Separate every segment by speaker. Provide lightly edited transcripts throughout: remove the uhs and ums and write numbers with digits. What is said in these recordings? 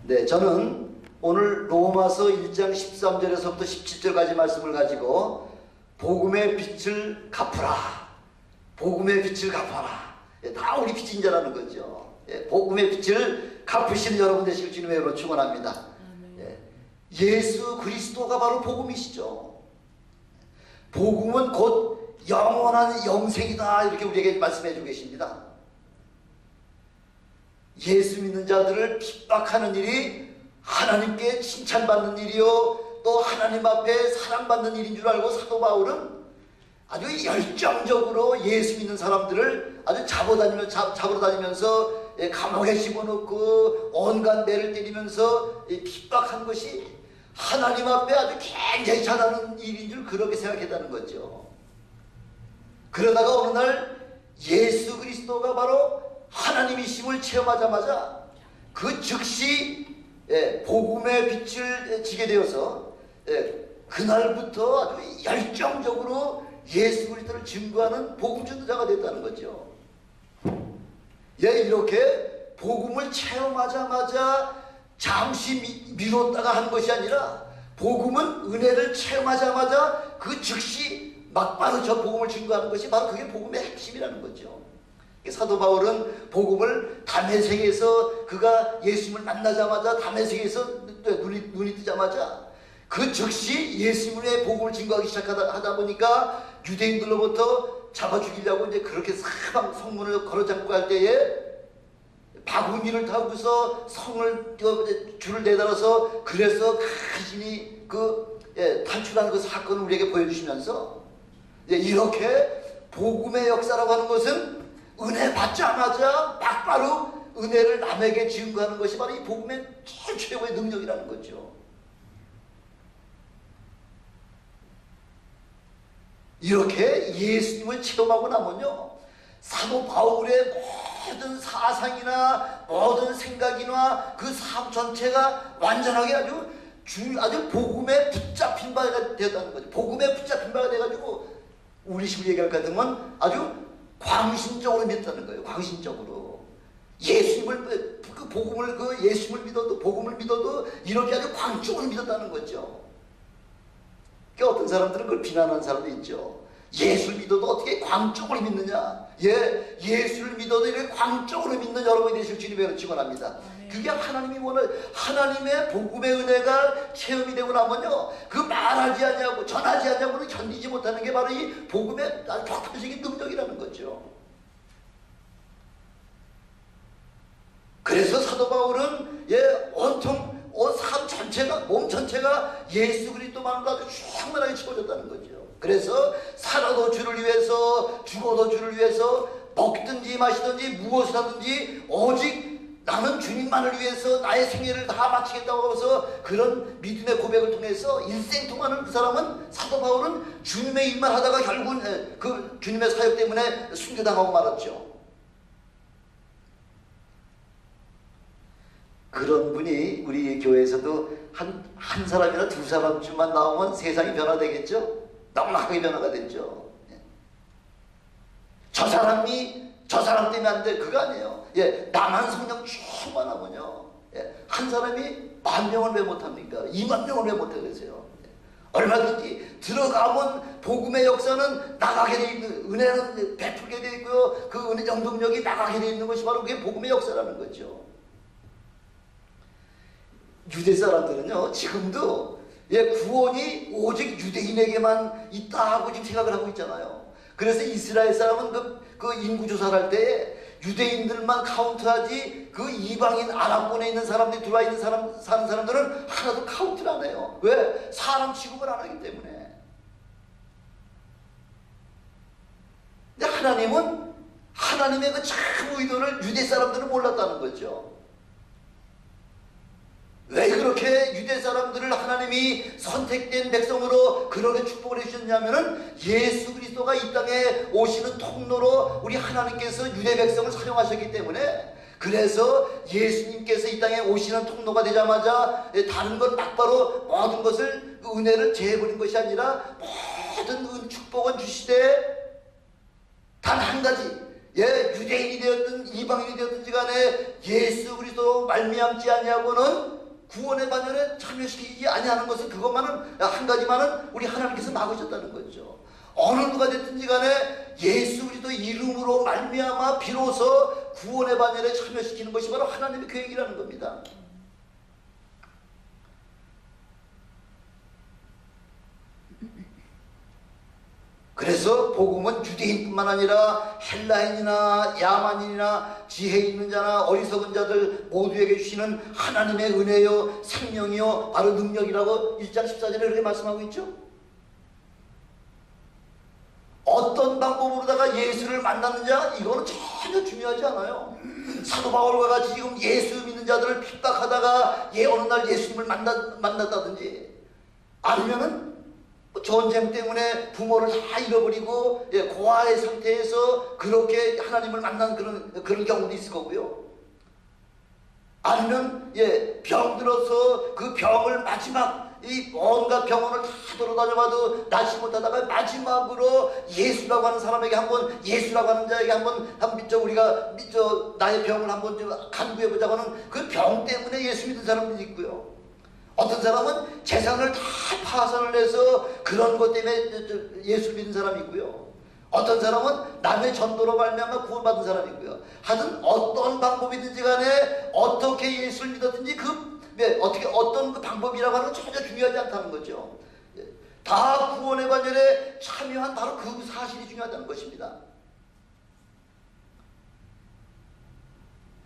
Speaker 1: 네, 저는 오늘 로마서 1장 13절에서부터 17절까지 말씀을 가지고 복음의 빛을 갚으라, 복음의 빛을 갚아라. 다 우리 빛인 자라는 거죠. 복음의 빛을 갚으시는 여러분 되시길 주님의 이름으로 축원합니다. 예수 그리스도가 바로 복음이시죠. 복음은 곧 영원한 영생이다, 이렇게 우리에게 말씀해 주고 계십니다. 예수 믿는 자들을 핍박하는 일이 하나님께 칭찬받는 일이요, 또 하나님 앞에 사랑받는 일인 줄 알고 사도 바울은 아주 열정적으로 예수 믿는 사람들을 아주 잡으러 다니면서 감옥에 집어넣고 온갖 매를 때리면서 핍박한 것이 하나님 앞에 아주 굉장히 잘하는 일인 줄 그렇게 생각했다는 거죠. 그러다가 어느 날 예수 그리스도가 바로 하나님이심을 체험하자마자 그 즉시 복음의 빛을 지게 되어서 그날부터 아주 열정적으로 예수 그리스도를 증거하는 복음 전도자가 됐다는 거죠. 이렇게 복음을 체험하자마자 잠시 미뤘다가 한 것이 아니라 복음은 은혜를 체험하자마자 그 즉시 막바로 저 복음을 증거하는 것이 바로 그게 복음의 핵심이라는 거죠. 사도 바울은 복음을 다메섹에서 그가 예수님을 만나자마자 다메섹에서 눈이 뜨자마자 그 즉시 예수님의 복음을 증거하기 시작하다 보니까 유대인들로부터 잡아 죽이려고 이제 그렇게 사방 성문을 걸어잡고 할 때에 바구니를 타고서 성을 줄을 내달아서 그래서 간신히 탈출하는 그 사건을 우리에게 보여주시면서 이렇게 복음의 역사라고 하는 것은 은혜 받자마자 막바로 은혜를 남에게 증거하는 것이 바로 이 복음의 최고의 능력이라는 거죠. 이렇게 예수님을 체험하고 나면요, 사도 바울의 모든 사상이나 모든 생각이나 그 삶 전체가 완전하게 아주 복음에 붙잡힌 바가 되었다는 거죠. 복음에 붙잡힌 바가 돼가지고 우리 식으로 얘기할 것 같으면 아주 광신적으로 믿었다는 거예요. 광신적으로 예수님을 예수님을 믿어도 복음을 믿어도 이렇게 아주 광적으로 믿었다는 거죠. 그러니까 어떤 사람들은 그걸 비난하는 사람도 있죠. 예수를 믿어도 어떻게 광적으로 믿느냐? 예수를 믿어도 이렇게 광적으로 믿는 여러분이 되실 주님의 축원합니다. 그게 하나님이 하나님의 복음의 은혜가 체험이 되고 나면요, 그 말하지 않냐고 전하지 않냐고는 견디지 못하는 게 바로 이 복음의 격파적인 능력이라는 거죠. 그래서 사도 바울은 온통 삶 전체가, 몸 전체가 예수 그리스도만으로 아주 충만하게 채워졌다는 거죠. 그래서 살아도 주를 위해서, 죽어도 주를 위해서, 먹든지 마시든지 무엇을 하든지 오직 나는 주님만을 위해서 나의 생애를 다 바치겠다고 해서 그런 믿음의 고백을 통해서 일생 동안은 그 사람은, 사도 바울은 주님의 일만 하다가 결국은 그 주님의 사역 때문에 순교당하고 말았죠. 그런 분이 우리 교회에서도 한 사람이나 두 사람쯤만 나오면 세상이 변화되겠죠? 너무나게 변화가 됐죠. 저 사람 때문에 안 돼, 그거 아니에요. 나만 성령 충만하면요, 한 사람이 10,000명을 왜 못합니까? 20,000명을 왜 못하겠어요? 얼마든지 들어가면 복음의 역사는 나가게 돼 있는, 은혜는 베풀게 돼 있고요, 그 은혜 영동력이 나가게 돼 있는 것이 바로 그게 복음의 역사라는 거죠. 유대 사람들은요, 지금도 구원이 오직 유대인에게만 있다 하고 지금 생각을 하고 있잖아요. 그래서 이스라엘 사람은 그 인구 조사를 할 때 유대인들만 카운트하지 그 이방인 아랍권에 있는 사람들이 들어와 있는 사는 사람들은 하나도 카운트를 안 해요. 왜? 사람 취급을 안 하기 때문에. 근데 하나님은 하나님의 그 참 의도를 유대 사람들은 몰랐다는 거죠. 왜 그렇게 유대 사람들을 하나님이 선택된 백성으로 그렇게 축복을 해주셨냐면은 예수 그리스도가 이 땅에 오시는 통로로 우리 하나님께서 유대 백성을 사용하셨기 때문에, 그래서 예수님께서 이 땅에 오시는 통로가 되자마자 다른 것 막바로 모든 것을 그 은혜를 제해버린 것이 아니라 모든 축복은 주시되 단 한 가지, 유대인이 되었든 이방인이 되었든지 간에 예수 그리스도 말미암지 아니하고는 구원의 반열에 참여시키지 아니하는 것은 그것만은 한 가지만은 우리 하나님께서 막으셨다는 거죠. 어느 누가 됐든지 간에 예수 그리스도 이름으로 말미암아 비로소 구원의 반열에 참여시키는 것이 바로 하나님의 계획이라는 겁니다. 그래서 복음은 유대인뿐만 아니라 헬라인이나 야만인이나 지혜 있는 자나 어리석은 자들 모두에게 주시는 하나님의 은혜요 생명이요 바로 능력이라고 1장 14절에 그렇게 말씀하고 있죠. 어떤 방법으로다가 예수를 만났느냐 이거는 전혀 중요하지 않아요. 사도 바울과 같이 지금 예수 믿는 자들을 핍박하다가 어느 날 예수님을 만났다든지 아니면은 전쟁 때문에 부모를 다 잃어버리고 고아의 상태에서 그렇게 하나님을 만난 그런 경우도 있을 거고요. 아니면 병들어서 그 병을 마지막 이 온갖 병원을 다 돌아다녀봐도 낫지 못하다가 마지막으로 예수라고 하는 사람에게 한번 예수라고 하는 자에게 한번 우리가 나의 병을 한번 간구해보자고 하는 그 병 때문에 예수 믿는 사람들이 있고요. 어떤 사람은 재산을 다 파산을 해서 그런 것 때문에 예수 믿는 사람이 있고요. 어떤 사람은 남의 전도로 말미암아 구원받은 사람이 있고요. 하여튼 어떤 방법이든지 간에 어떻게 예수를 믿었든지 어떤 그 방법이라고 하는 건 전혀 중요하지 않다는 거죠. 다 구원의 반열에 참여한 바로 그 사실이 중요하다는 것입니다.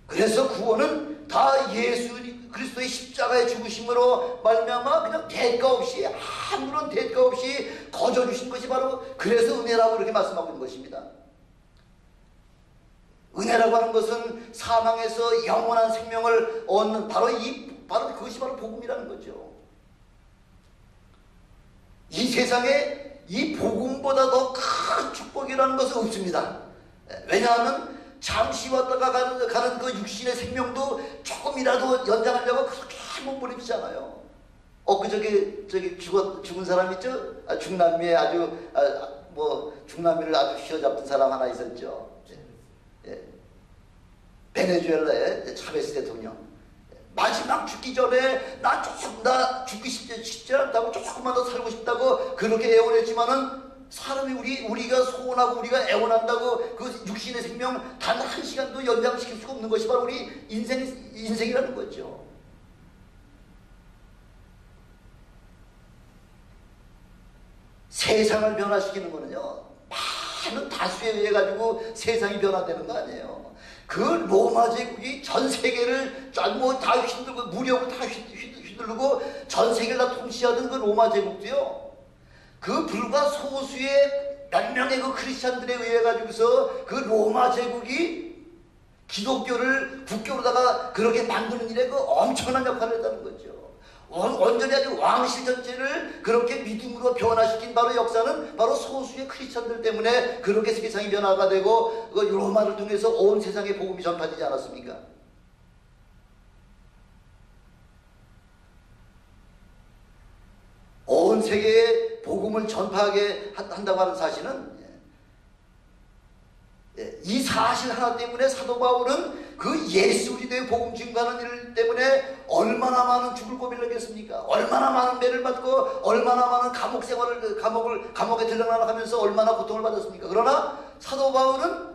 Speaker 1: 그래서 구원은 다 예수 그리스도의 십자가의 죽으심으로 말미암아 그냥 대가 없이 아무런 대가 없이 거저 주신 것이 바로 그래서 은혜라고 이렇게 말씀하고 있는 것입니다. 은혜라고 하는 것은 사망에서 영원한 생명을 얻는 바로 그것이 바로 복음이라는 거죠. 이 세상에 이 복음보다 더 큰 축복이라는 것은 없습니다. 왜냐하면 잠시 왔다가 가는 그 육신의 생명도 조금이라도 연장하려고 그렇게 몸부림치잖아요. 저기 죽은 사람 있죠? 중남미에 중남미를 아주 휘어잡던 사람 하나 있었죠. 베네수엘라의 차베스 대통령. 마지막 죽기 전에 나 죽기 쉽지 않다고 조금만 더 살고 싶다고 그렇게 애원했지만은 사람이 우리가 소원하고 우리가 애원한다고 그 육신의 생명 단 한 시간도 연장시킬 수가 없는 것이 바로 우리 인생이라는 거죠. 세상을 변화시키는 거는요, 많은 다수에 의해 가지고 세상이 변화되는 거 아니에요. 그 로마 제국이 전 세계를 다 휘둘고 무력을 다 휘두르고 전 세계를 다 통치하던 그 로마 제국도요, 그 불과 소수의 몇 명의 그 크리스찬들에 의해 가지고서 그 로마 제국이 기독교를 국교로다가 그렇게 만드는 일에 그 엄청난 역할을 했다는 거죠. 완전히 아주 왕실 전체를 그렇게 믿음으로 변화시킨 바로 역사는 바로 소수의 크리스찬들 때문에 그렇게 세상이 변화가 되고 그 로마를 통해서 온 세상에 복음이 전파되지 않았습니까? 온 세계에 복음을 전파하게 한다고 하는 사실은 이 사실 하나 때문에 사도 바울은 그 예수 그리스도의 복음 증거하는 일 때문에 얼마나 많은 죽을 고비를 하겠습니까? 얼마나 많은 매를 받고 얼마나 많은 감옥 생활을 감옥에 들러나가면서 얼마나 고통을 받았습니까? 그러나 사도 바울은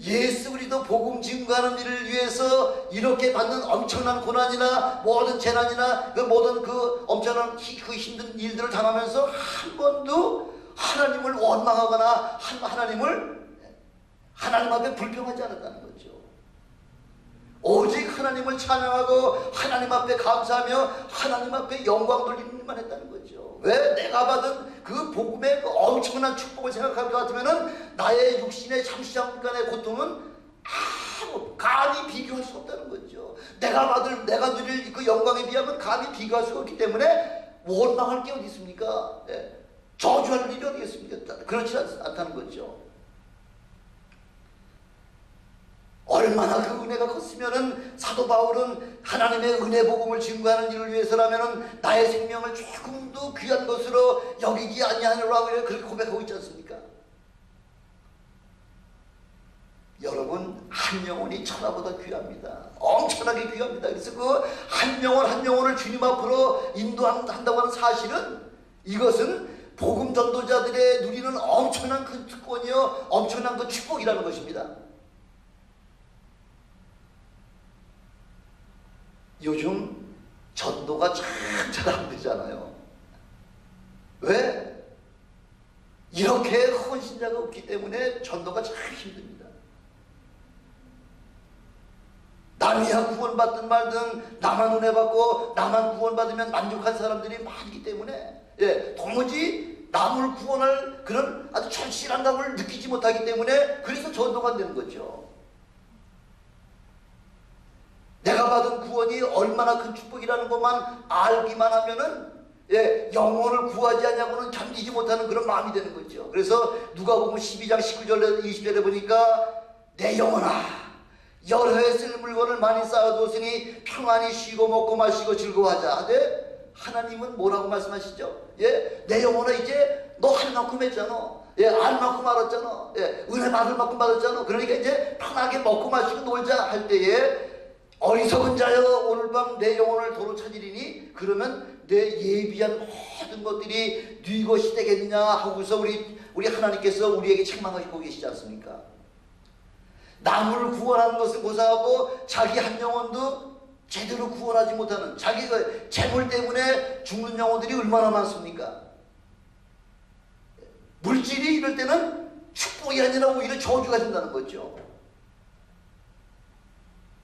Speaker 1: 예수 그리스도 복음 증거하는 일을 위해서 이렇게 받는 엄청난 고난이나 모든 재난이나 그 모든 그 엄청난 그 힘든 일들을 당하면서 한 번도 하나님을 원망하거나 하나님 앞에 불평하지 않았다는 거죠. 오직 하나님을 찬양하고 하나님 앞에 감사하며 하나님 앞에 영광 돌리는 일만 했다는 거죠. 왜? 내가 받은 그 복음의 그 엄청난 축복을 생각할 것 같으면은 나의 육신의 잠깐의 고통은 감히 비교할 수 없다는 거죠. 내가 누릴 그 영광에 비하면 감히 비교할 수 없기 때문에 원망할 게 어디 있습니까? 저주할 일이 어디 있습니까? 그렇지 않다는 거죠. 얼마나 그 은혜가 컸으면은 사도 바울은 하나님의 은혜 복음을 증거하는 일을 위해서라면은 나의 생명을 조금도 귀한 것으로 여기지 아니하노라고 그렇게 고백하고 있지 않습니까? 여러분, 한 영혼이 천하보다 귀합니다. 엄청나게 귀합니다. 그래서 그 한 영혼 한 영혼을 주님 앞으로 인도한다고 하는 사실은, 이것은 복음 전도자들의 누리는 엄청난 그 특권이요, 엄청난 그 축복이라는 것입니다. 요즘 전도가 참 잘 안 되잖아요. 왜? 이렇게 헌신자가 없기 때문에 전도가 참 힘듭니다. 남이야 구원받든 말든 나만 은혜 받고 나만 구원받으면 만족한 사람들이 많기 때문에, 도무지 남을 구원할 그런 아주 절실한 감을 느끼지 못하기 때문에, 그래서 전도가 안 되는 거죠. 내가 받은 구원이 얼마나 큰 축복이라는 것만 알기만 하면은, 영혼을 구하지 않냐고는 견디지 못하는 그런 마음이 되는 거죠. 그래서 누가복음 12장 19절 20절에 보니까, 내 영혼아 여러 해 쓸 물건을 많이 쌓아두었으니 평안히 쉬고 먹고 마시고 즐거워하자 하되, 하나님은 뭐라고 말씀하시죠? 내 영혼아, 이제 너 할 만큼 했잖아. 알 만큼 알았잖아. 은혜 받을 만큼 받았잖아. 그러니까 이제 편하게 먹고 마시고 놀자 할 때에, 어리석은 자여 오늘 밤 내 영혼을 도로 찾으리니 그러면 내 예비한 모든 것들이 네 것이 되겠느냐 하고서 우리 하나님께서 우리에게 책망하시고 계시지 않습니까? 남을 구원하는 것을 고사하고 자기 한 영혼도 제대로 구원하지 못하는, 자기가 재물 때문에 죽는 영혼들이 얼마나 많습니까? 물질이 이럴 때는 축복이 아니라 오히려 저주가 된다는 거죠.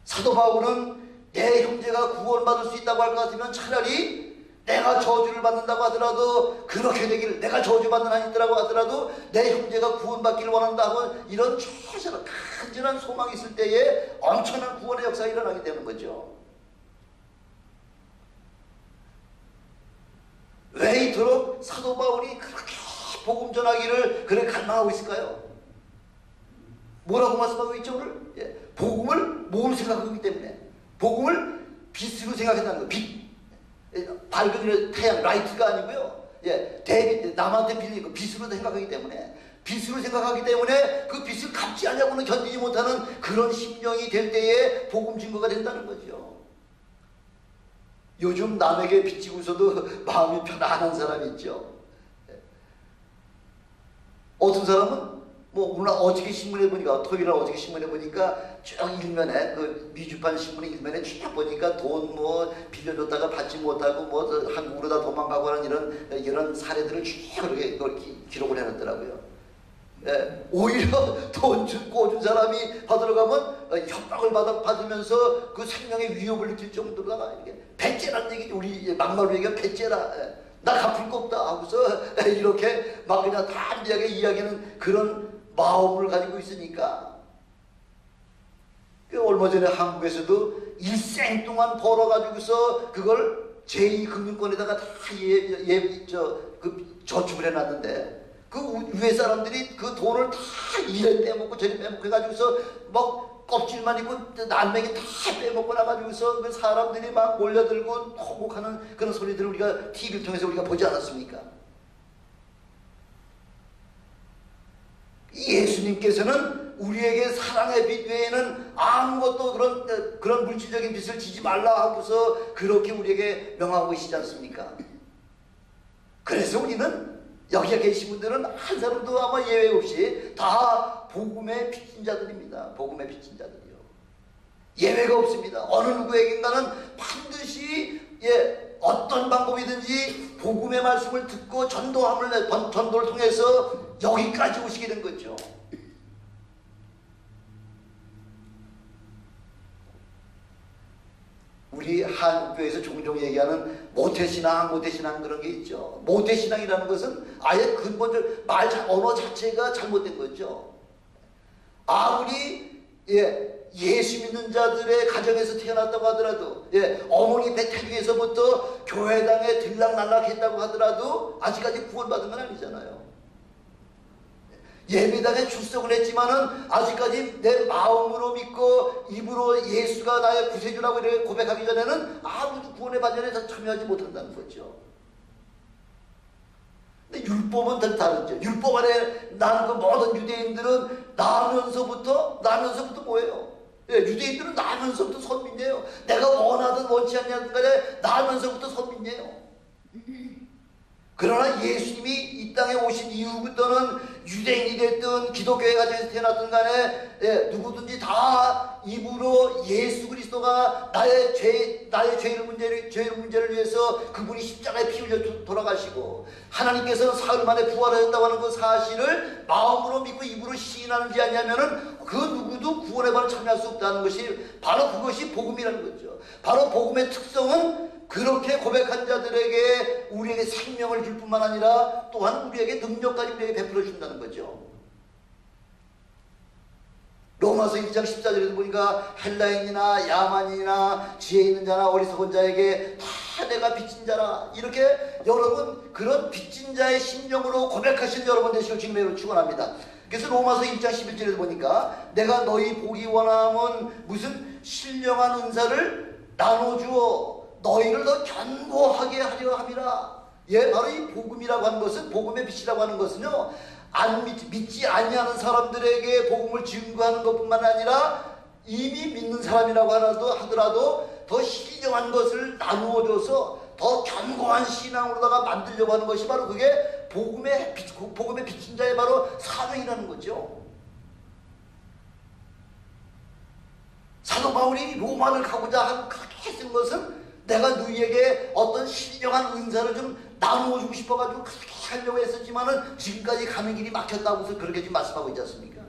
Speaker 1: 사도 바울은 내 형제가 구원받을 수 있다고 할 것 같으면 차라리 내가 저주를 받는다고 하더라도, 그렇게 되기를, 내가 저주받는 한이 있더라고 하더라도 내 형제가 구원받기를 원한다고, 이런 처절한 간절한 소망이 있을 때에 엄청난 구원의 역사가 일어나게 되는 거죠. 왜 이토록 사도 바울이 그렇게 복음 전하기를 그렇게 갈망하고 있을까요? 뭐라고 말씀하고 있죠 오늘? 복음을 뭘 생각하기 때문에, 복음을 빛으로 생각한다는 거예요. 빛, 밝은 태양, 라이트가 아니고요, 남한테 빛을 빛으로 생각하기 때문에, 빛으로 생각하기 때문에 그 빛을 갚지 않냐고는 견디지 못하는 그런 심령이 될 때에 복음 증거가 된다는 거죠. 요즘 남에게 비치고서도 마음이 편안한 사람이 있죠. 어떤 사람은 오늘 어저께 신문에 보니까, 토요일에 어저께 신문에 보니까 쭉 일면에, 그 미주판 신문에 일면에 쭉 보니까 돈 빌려줬다가 받지 못하고 한국으로 다 도망가고 하는 이런 사례들을 쭉 그렇게 기록을 해놨더라고요. 오히려 돈 꿔준 사람이 받으러 가면 협박을 받으면서 그 생명의 위협을 느낄 정도로다가 이렇게 배째라는 얘기죠. 우리 막말로 얘기하면 배째라. 나 갚을 거 없다 하고서 이렇게 막 그냥 담대하게 이야기하는 그런 마음을 가지고 있으니까, 얼마 전에 한국에서도 일생 동안 벌어가지고서 그걸 제2금융권에다가 다 저축을 해놨는데, 그 위에 사람들이 그 돈을 다 이래 빼먹고 저리 빼먹고 해가지고서 막 껍질만 입고 난맥이 다 빼먹고 나가지고서 그 사람들이 막 몰려들고 호곡하는 그런 소리들을 우리가 TV를 통해서 우리가 보지 않았습니까? 예수님께서는 우리에게 사랑의 빛 외에는 아무것도 그런 물질적인 빛을 지지 말라 하고서 그렇게 우리에게 명하고 계시지 않습니까? 그래서 우리는, 여기에 계신 분들은 한 사람도 아마 예외 없이 다 복음의 빚진 자들입니다. 복음의 빚진 자들이요. 예외가 없습니다. 어느 누구에겐가는 반드시 어떤 방법이든지 복음의 말씀을 듣고 전도를 통해서 여기까지 오시게 된 거죠. 우리 한국교회에서 종종 얘기하는 모태신앙 그런 게 있죠. 모태신앙이라는 것은 아예 근본적 언어 자체가 잘못된 거죠. 아무리 예수 믿는 자들의 가정에서 태어났다고 하더라도, 어머니 태중에서부터 교회당에 들락날락했다고 하더라도 아직까지 구원받은 건 아니잖아요. 예배당에 출석을 했지만은 아직까지 내 마음으로 믿고 입으로 예수가 나의 구세주라고 이렇게 고백하기 전에는 아무도 구원의 반전에 참여하지 못한다는 거죠. 근데 율법은 더 다르죠. 율법 안에 나는 그 모든 유대인들은 나면서부터 뭐예요? 유대인들은 나면서부터 선민이에요. 내가 원하든 원치 않냐든 간에 나면서부터 선민이에요. 그러나 예수님이 이 땅에 오신 이후부터는 유대인이 됐든 기독교의 가정에서 태어났든 간에 누구든지 다 입으로 예수 그리스도가 나의 죄의 문제를 위해서 그분이 십자가에 피 흘려 돌아가시고 하나님께서는 사흘 만에 부활하셨다고 하는 그 사실을 마음으로 믿고 입으로 시인하는지 아니하면은 그 누구도 구원의 발을 참여할 수 없다는 것이 바로 그것이 복음이라는 거죠. 바로 복음의 특성은 그렇게 고백한 자들에게 우리에게 생명을 줄 뿐만 아니라 또한 우리에게 능력까지 우리에게 베풀어 준다는 거죠. 로마서 1장 14절에도 보니까 헬라인이나 야만인이나 지혜 있는 자나 어리석은 자에게 다 내가 빚진 자라, 이렇게 여러분 그런 빚진 자의 심령으로 고백하신 여러분 되시길 주님으로 축원합니다. 그래서 로마서 1장 11절에도 보니까 내가 너희 보기 원함은 무슨 신령한 은사를 나눠주어 너희를 더 견고하게 하려 함이라. 바로 이 복음이라고 하는 것은, 복음의 빛이라고 하는 것은요, 믿지 아니하는 사람들에게 복음을 증거하는 것뿐만 아니라 이미 믿는 사람이라고 하더라도 더 신령한 것을 나누어줘서 더 견고한 신앙으로다가 만들려고 하는 것이 바로 그게 복음의 빛인 자의 바로 사명이라는 거죠. 사도 바울이 로마를 가고자 그렇게 했던 것은 내가 너희에게 어떤 신령한 은사를 좀 나누어주고 싶어가지고 그렇게 하려고 했었지만은 지금까지 가는 길이 막혔다고 그렇게 지금 말씀하고 있지 않습니까?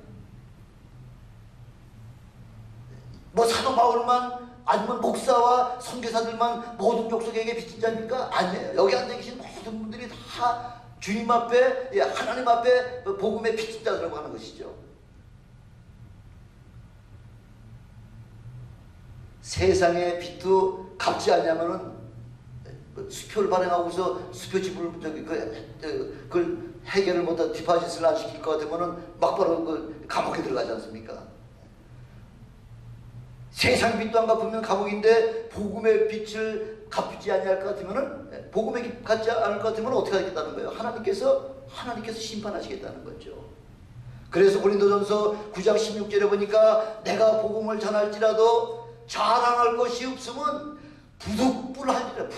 Speaker 1: 뭐 사도 바울만 아니면 목사와 선교사들만 모든 족속에게 빚진 자입니까? 아니에요. 여기 앉아 계신 모든 분들이 다 주님 앞에, 하나님 앞에 복음의 빚진 자라고 하는 것이죠. 세상의 빚도 갚지 않냐면은 수표를 발행하고서 수표집을 그걸 해결을 못하 디파짓을 안 시킬 것 같으면은 막바로 그 감옥에 들어가지 않습니까? 세상 빚도 안 갚으면 감옥인데 복음의 빚을 갚지 아니할 것 같으면은, 복음의 빚 갚지 않을 것 같으면 어떻게 하겠다는 거예요? 하나님께서 심판하시겠다는 거죠. 그래서 고린도전서 9장 16절에 보니까 내가 복음을 전할지라도 자랑할 것이 없으면 부득불하리라.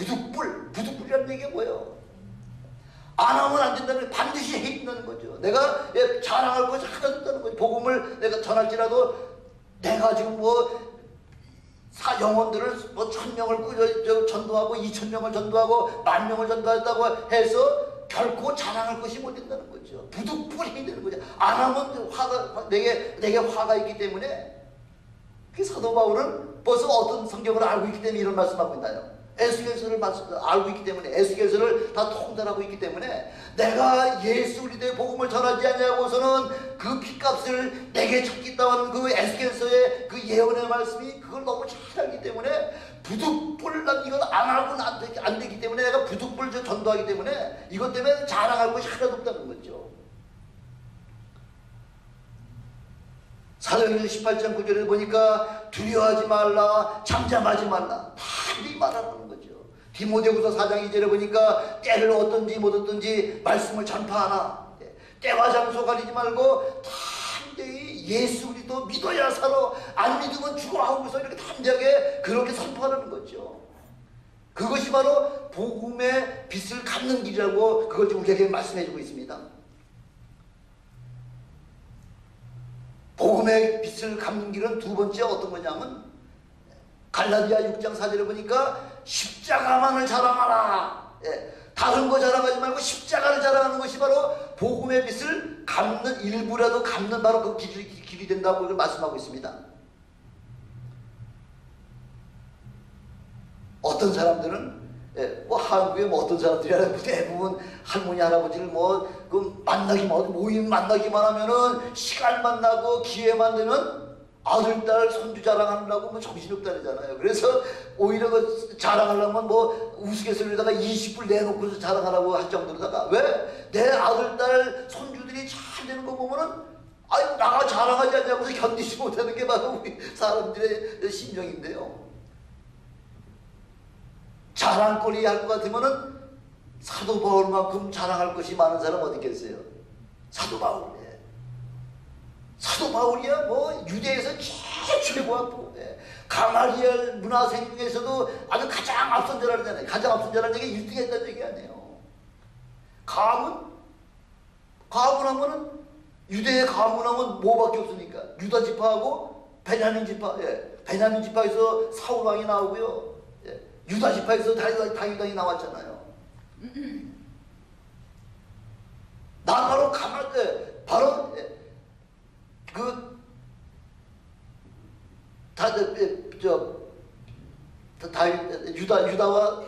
Speaker 1: 부득불이라는 얘기가 뭐예요? 안 하면 안 된다는 거예요. 반드시 해야 된다는 거죠. 내가 자랑할 것이 하나도 없다는 거죠. 복음을 내가 전할지라도 내가 지금 영혼들을 1000명을 전도하고 2000명을 전도하고 10,000명을 전도했다고 해서 결코 자랑할 것이 못 된다는 거죠. 부득불해야 되는 거죠. 안 하면 내게 화가 있기 때문에. 그 사도 바울은 벌써 어떤 성경을 알고 있기 때문에 이런 말씀하고 있나요? 에스겔서를 알고 있기 때문에, 에스겔서를 다 통달하고 있기 때문에 내가 예수 그리스도의 복음을 전하지 않냐고서는 그 핏값을 내게 쳤겠다고 하는 그 에스겔서의 그 예언의 말씀이 그걸 너무 잘 알기 때문에 부득불, 난 이건 안 하고는 안 되기 때문에 내가 부득불 전도하기 때문에 이것 때문에 자랑할 것이 하나도 없다는 거죠. 사도행전 18장 9절에 보니까 두려워하지 말라, 잠잠하지 말라, 반드시 말하라는 거죠. 디모데후서 4장 2절에 보니까 때를 얻든지 못 얻든지 말씀을 전파하라. 때와 장소 가리지 말고 담대히 예수 그리스도 믿어야 살아, 안 믿으면 죽어 하고서 이렇게 담대하게 그렇게 선포하라는 거죠. 그것이 바로 복음의 빛을 갚는 길이라고 그걸 우리에게 말씀해주고 있습니다. 복음의 빛을 갚는 길은 두 번째 어떤 거냐면 갈라디아 6장 4절에 보니까 십자가만을 자랑하라. 다른 거 자랑하지 말고 십자가를 자랑하는 것이 바로 복음의 빛을 갚는, 일부라도 갚는 바로 그 길이 된다고 말씀하고 있습니다. 어떤 사람들은 한국에 어떤 사람들이 대부분 할머니 할아버지를 모임 만나기만 하면은 시간 나고 기회만 되면 아들 딸 손주 자랑하려고 정신없다 그러잖아요. 그래서 오히려 자랑하려면 우스갯소리에다가 20불 내놓고서 자랑하라고 할 정도로다가, 왜? 내 아들 딸 손주들이 잘 되는 거 보면은 나가 자랑하지 않냐고 견디지 못하는 게 바로 우리 사람들의 심정인데요. 자랑거리 할 것 같으면은 사도 바울만큼 자랑할 것이 많은 사람 어디 있겠어요? 사도 바울. 사도 바울이야 뭐 유대에서 제일 최고하고 가말리엘 문화생 중에서도 아주 가장 앞선 자라잖아요. 가장 앞선 자라는 얘기 1등 했다는 얘기 아니에요. 가문 하면은 유대의 가문 하면 뭐밖에 없으니까 유다 지파하고 베냐민 지파. 베냐민 지파에서 사울 왕이 나오고요. 유다 지파에서 다윗 왕이 나왔잖아요. 나 바로 바로 유다와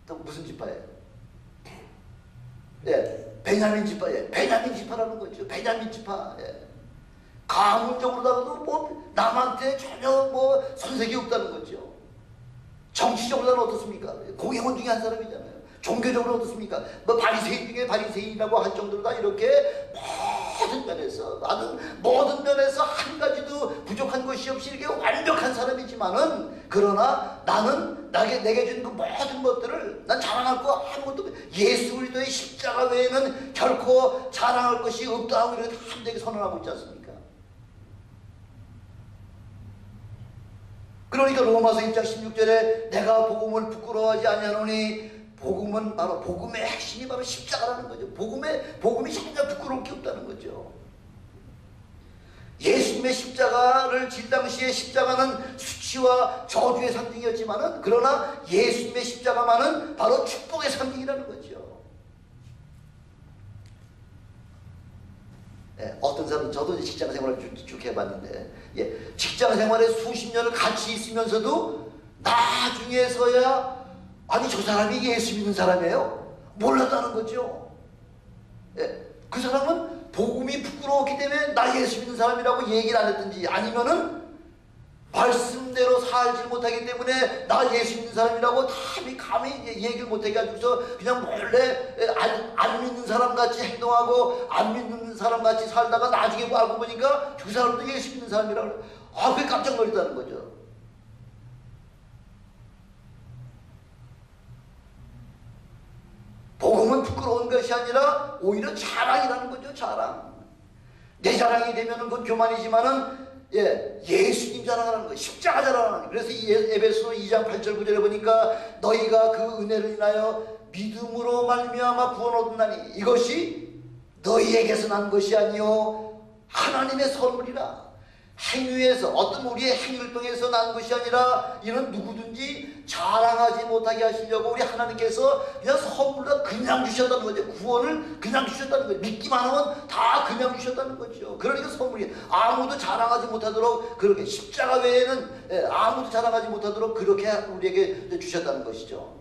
Speaker 1: 또 무슨 지파예요? 베냐민 지파예요. 베냐민 지파라는 거죠. 베냐민 지파. 가문적으로다가도 뭐 남한테 전혀 뭐 손색이 없다는 거죠. 정치적으로는 어떻습니까? 공회원 중에 한 사람이잖아요. 종교적으로 어떻습니까? 뭐 바리새인 중에 바리새인이라고 할 정도로 다 이렇게 모든 면에서 모든 면에서 한 가지도 부족한 것이 없이 이렇게 완벽한 사람이지만은 그러나 나는 내게 준 그 모든 것들을 난 자랑할 거 아무것도 예수 그리스도의 십자가 외에는 결코 자랑할 것이 없다 하고 이렇게 함대하게 선언하고 있지 않습니까? 그러니까 로마서 1장 16절에 내가 복음을 부끄러워하지 아니하노니 복음은 바로 복음의 핵심이 바로 십자가라는 거죠. 복음이 전혀 부끄러울 게 없다는 거죠. 예수님의 십자가를 질 당시에 십자가는 수치와 저주의 상징이었지만은 그러나 예수님의 십자가만은 바로 축복의 상징이라는 거죠. 어떤 사람은 저도 직장 생활을 쭉 해봤는데 직장 생활에 수십 년을 같이 있으면서도 나중에서야 아니 저 사람이 예수 믿는 사람이에요? 몰랐다는 거죠. 그 사람은 복음이 부끄러웠기 때문에 나 예수 믿는 사람이라고 얘기를 안 했든지 아니면은 말씀대로 살지 못하기 때문에 나 예수 믿는 사람이라고 감히 얘기를 못하게 해가지고서 그냥 몰래 안 믿는 사람같이 행동하고 안 믿는 사람같이 살다가 나중에 알고 보니까 그 사람도 예수 믿는 사람이라고 그게 깜짝 놀랐다는 거죠. 복음은 부끄러운 것이 아니라 오히려 자랑이라는 거죠. 자랑. 내 자랑이 되면은 그건 교만이지만은 예수님 자랑하는 거예요. 십자가 자랑하는 거예요. 그래서 에베소 2장 8절 9절에 보니까 너희가 그 은혜를 인하여 믿음으로 말미암아 구원 얻었나니 이것이 너희에게서 난 것이 아니요 하나님의 선물이라. 행위에서 어떤 우리의 행위를 통해서 난 것이 아니라 이는 누구든지 자랑하지 못하게 하시려고 우리 하나님께서 그냥 선물로 그냥 주셨다는 거죠. 구원을 그냥 주셨다는 거죠. 믿기만 하면 다 그냥 주셨다는 거죠. 그러니까 선물이 아무도 자랑하지 못하도록 그렇게 십자가 외에는 아무도 자랑하지 못하도록 그렇게 우리에게 주셨다는 것이죠.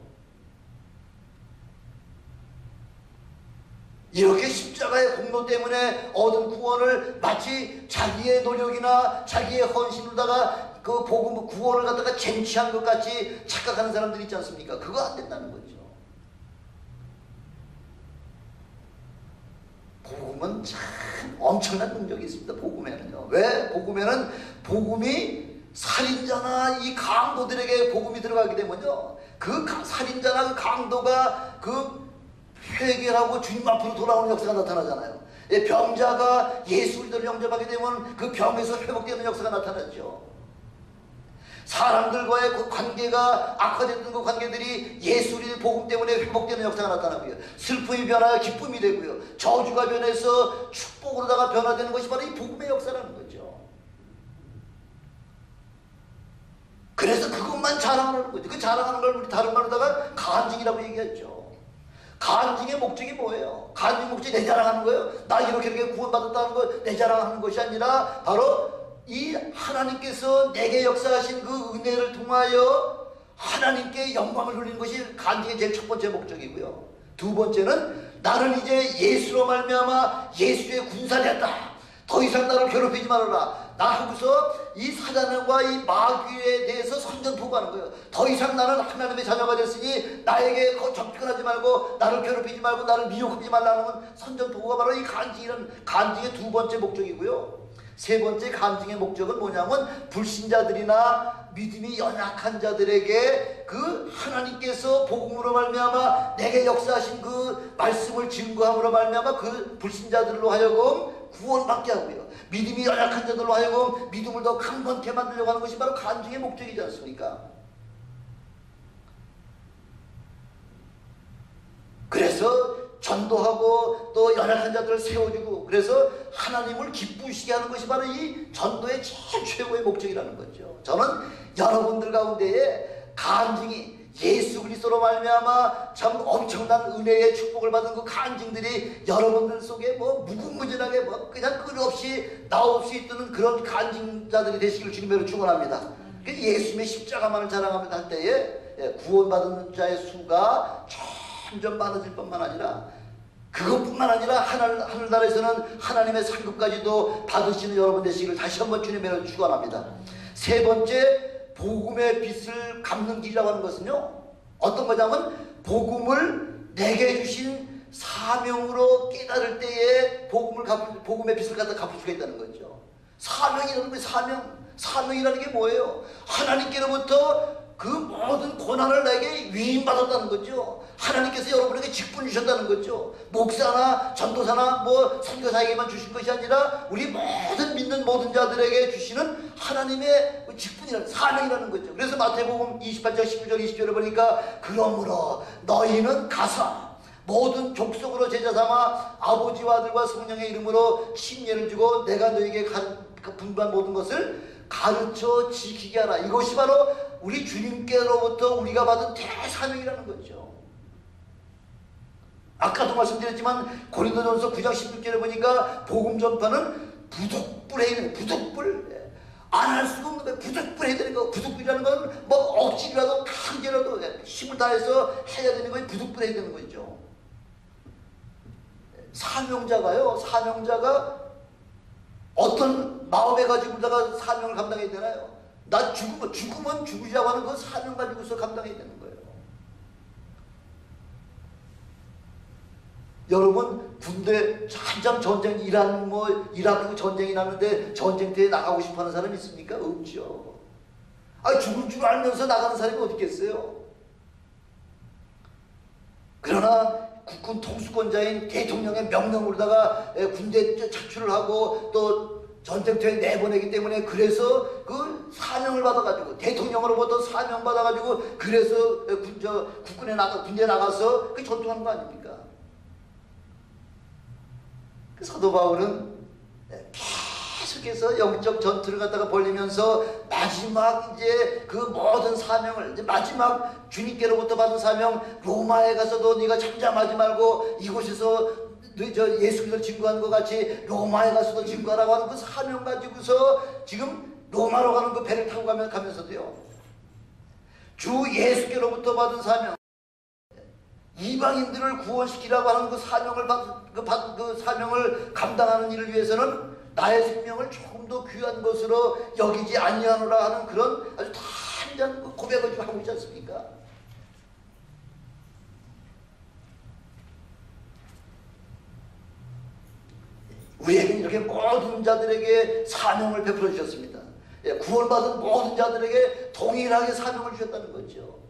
Speaker 1: 이렇게 십자가의 공로 때문에 얻은 구원을 마치 자기의 노력이나 자기의 헌신으로다가 그 복음 구원을 갖다가 쟁취한 것 같이 착각하는 사람들이 있지 않습니까? 그거 안 된다는 거죠. 복음은 참 엄청난 능력이 있습니다. 복음에는요. 왜? 복음이 살인자나 이 강도들에게 복음이 들어가게 되면요. 그 살인자나 그 강도가 회개하고 주님 앞으로 돌아오는 역사가 나타나잖아요. 병자가 예수 그리스도를 영접하게 되면 그 병에서 회복되는 역사가 나타나죠. 사람들과의 그 관계가 악화됐던 그 관계들이 예수 그리스도 복음 때문에 회복되는 역사가 나타나고요. 슬픔이 변하여 기쁨이 되고요. 저주가 변해서 축복으로다가 변화되는 것이 바로 이 복음의 역사라는 거죠. 그래서 그것만 자랑하는 거죠. 그 자랑하는 걸 우리 다른 말로다가 간증이라고 얘기했죠. 간증의 목적이 뭐예요? 간증 목적이 내 자랑하는 거예요? 나 이렇게 구원받았다는 거 내 자랑하는 것이 아니라 바로 이 하나님께서 내게 역사하신 그 은혜를 통하여 하나님께 영광을 돌리는 것이 간증의 제일 첫 번째 목적이고요. 두 번째는 나는 이제 예수로 말미암아 예수의 군사가 됐다. 더 이상 나를 괴롭히지 말아라. 나 하고서 이 사단과 이 마귀에 대해서 선전포고하는 거예요. 더 이상 나는 하나님의 자녀가 됐으니 나에게 접근하지 말고 나를 괴롭히지 말고 나를 미혹하지 말라는 선전포고가 바로 이 간증의 두 번째 목적이고요. 세 번째 간증의 목적은 뭐냐면 불신자들이나 믿음이 연약한 자들에게 그 하나님께서 복음으로 말미암아 내게 역사하신 그 말씀을 증거함으로 말미암아 그 불신자들로 하여금 구원받게 하고요. 믿음이 연약한 자들로 하여금 믿음을 더 강건케 만들려고 하는 것이 바로 간증의 목적이지 않습니까? 그래서 전도하고 또 연약한 자들을 세워주고 그래서 하나님을 기쁘시게 하는 것이 바로 이 전도의 제일 최고의 목적이라는 거죠. 저는 여러분들 가운데에 간증이 예수 그리스도로 말미암아 참 엄청난 은혜의 축복을 받은 그 간증들이 여러분들 속에 뭐 무궁무진하게 뭐 그냥 끝없이 나올 수 있는 그런 간증자들이 되시길 주님으로 축원합니다. 예수님의 십자가만을 자랑합니다 할 때에 구원받은 자의 수가 점점 많아질 뿐만 아니라 그것뿐만 아니라 하늘나라에서는 하나님의 상급까지도 받으시는 여러분 되시기를 다시 한번 주님으로 축원합니다. 세 번째, 복음의 빛을 갚는 길이라고 하는 것은요, 어떤 거냐면 복음을 내게 주신 사명으로 깨달을 때에 복음의 빛을 갖다 갚을 수가 있다는 거죠. 사명이라는 게 사명이라는 게 뭐예요? 하나님께로부터 그 모든 고난을 내게 위임받았다는 거죠. 하나님께서 여러분에게 직분 주셨다는 거죠. 목사나 전도사나 뭐 선교사에게만 주신 것이 아니라 우리 모든 믿는 모든 자들에게 주시는 하나님의 직분이라는 사명이라는 거죠. 그래서 마태복음 28장 19절 20절에 보니까 그러므로 너희는 가서 모든 족속으로 제자 삼아 아버지와 아들과 성령의 이름으로 침례를 주고 내가 너희에게 분부한 모든 것을 가르쳐 지키게 하라. 이것이 바로 우리 주님께로부터 우리가 받은 대사명이라는 거죠. 아까도 말씀드렸지만 고린도전서 9장 16절에 보니까 복음 전파는 부득불에 있는 부득불 안 할 수가 없는 거예요. 부득불 해야 되는 거. 부득불이라는 건 뭐 억지라도 강제라도 힘을 다해서 해야 되는 거예요. 부득불 해야 되는 거죠. 사명자가 어떤 마음에 가지고다가 사명을 감당해야 되나요? 나 죽으면 죽으자고 하는 그 사명 가지고서 감당해야 되는 거예요. 여러분 군대 한참 전쟁 이라크 전쟁이 났는데 전쟁터에 나가고 싶어하는 사람이 있습니까? 없죠. 죽을 줄 알면서 나가는 사람이 어디 있겠어요? 그러나 국군 통수권자인 대통령의 명령으로다가 군대 차출을 하고 또 전쟁터에 내보내기 때문에 그래서 그 사명을 받아가지고 대통령으로부터 사명 받아가지고 그래서 군대에 나가서 그 전투하는 거 아닙니까? 그 사도 바울은 계속해서 영적 전투를 갖다가 벌리면서 마지막 이제 그 모든 사명을 이제 마지막 주님께로부터 받은 사명 로마에 가서도 네가 잠잠하지 말고 이곳에서 예수 그리스도를 증거하는 것 같이 로마에 가서도 증거하라고 하는 그 사명 가지고서 지금 로마로 가는 그 배를 타고 가면서도요 주 예수께로부터 받은 사명 이방인들을 구원시키라고 하는 그 사명을 그 사명을 감당하는 일을 위해서는 나의 생명을 조금 더 귀한 것으로 여기지 아니하노라 하는 그런 아주 단단한 고백을 좀 하고 있지 않습니까? 우리에게 이렇게 모든 자들에게 사명을 베풀어 주셨습니다. 구원받은 모든 자들에게 동일하게 사명을 주셨다는 거죠.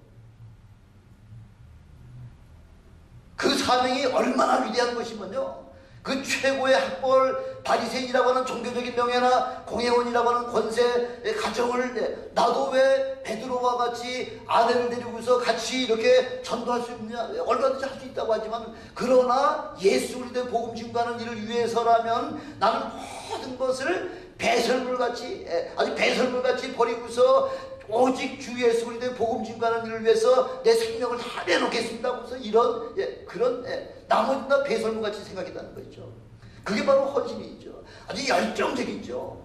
Speaker 1: 그 사명이 얼마나 위대한 것이면요, 그 최고의 학벌 바리새인이라고 하는 종교적인 명예나 공회원이라고 하는 권세 가정을 나도 왜 베드로와 같이 아내를 데리고서 같이 이렇게 전도할 수 있느냐, 얼마든지 할 수 있다고 하지만 그러나 예수 그리스도의 복음 증거하는 일을 위해서라면 나는 모든 것을 배설물같이 아주 배설물같이 버리고서 오직 주 예수 그리스도의 복음 증거하는 일을 위해서 내 생명을 다 내놓겠습니다 하고서 이런 그런 나머지는 다 배설물같이 생각했다는 거죠. 그게 바로 헌신이죠. 아주 열정적이죠.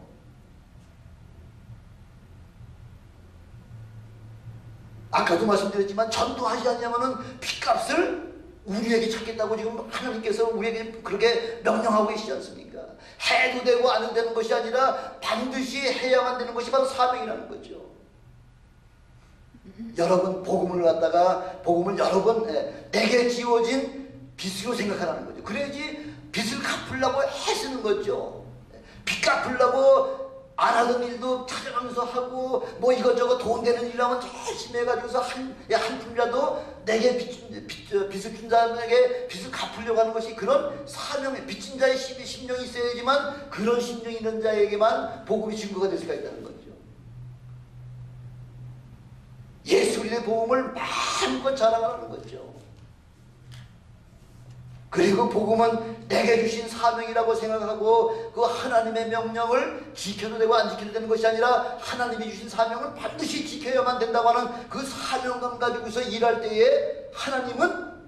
Speaker 1: 아까도 말씀드렸지만 전도하지 않냐면은 핏값을 우리에게 찾겠다고 지금 하나님께서 우리에게 그렇게 명령하고 계시지 않습니까? 해도 되고 안 해도 되는 것이 아니라 반드시 해야만 되는 것이 바로 사명이라는 거죠. 여러분 복음을 여러 번 내게 지워진 빚으로 생각하라는 거죠. 그래야지 빚을 갚으려고 애쓰는 거죠. 빚 갚으려고 안 하던 일도 찾아가면서 하고 뭐 이것저것 돈 되는 일 하면 열심히 해가지고서 한 푼이라도 내게 빚을 준 사람에게 빚을 갚으려고 하는 것이 그런 사명의 빚진 자의 심령이 있어야지만 그런 심령이 있는 자에게만 복음이 증거가 될 수가 있다는 거죠. 예수 그리스도의 복음을 마음껏 자랑하는 거죠. 그리고 복음은 내게 주신 사명이라고 생각하고 그 하나님의 명령을 지켜도 되고 안 지켜도 되는 것이 아니라 하나님이 주신 사명을 반드시 지켜야만 된다고 하는 그 사명감 가지고서 일할 때에 하나님은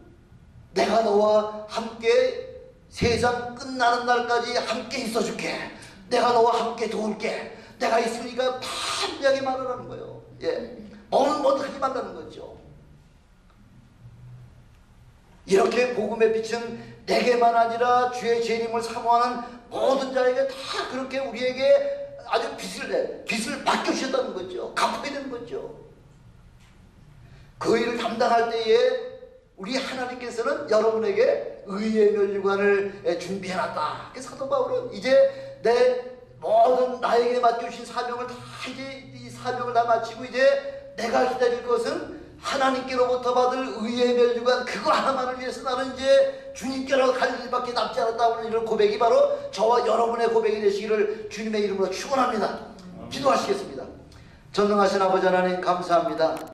Speaker 1: 내가 너와 함께 세상 끝나는 날까지 함께 있어줄게. 내가 너와 함께 도울게. 내가 있으니까 반드하게 말하라는 거예요. 예, 뭐든 하지 말라는 거죠. 이렇게 복음의 빛은 내게만 아니라 주의 재림을 사모하는 모든 자에게 다 그렇게 우리에게 아주 빚을 맡겨주셨다는 거죠. 갚아야 되는 거죠. 그 일을 담당할 때에 우리 하나님께서는 여러분에게 의의 면류관을 준비해놨다. 그래서 사도 바울은 이제 내 모든 나에게 맡겨주신 사명을 다 이제 이 사명을 다 마치고 이제 내가 기다릴 것은 하나님께로부터 받을 의의 면류관 그거 하나만을 위해서 나는 이제 주님께로 갈 일밖에 남지 않았다는 이런 고백이 바로 저와 여러분의 고백이 되시기를 주님의 이름으로 축원합니다. 기도하시겠습니다. 전능하신 아버지 하나님 감사합니다.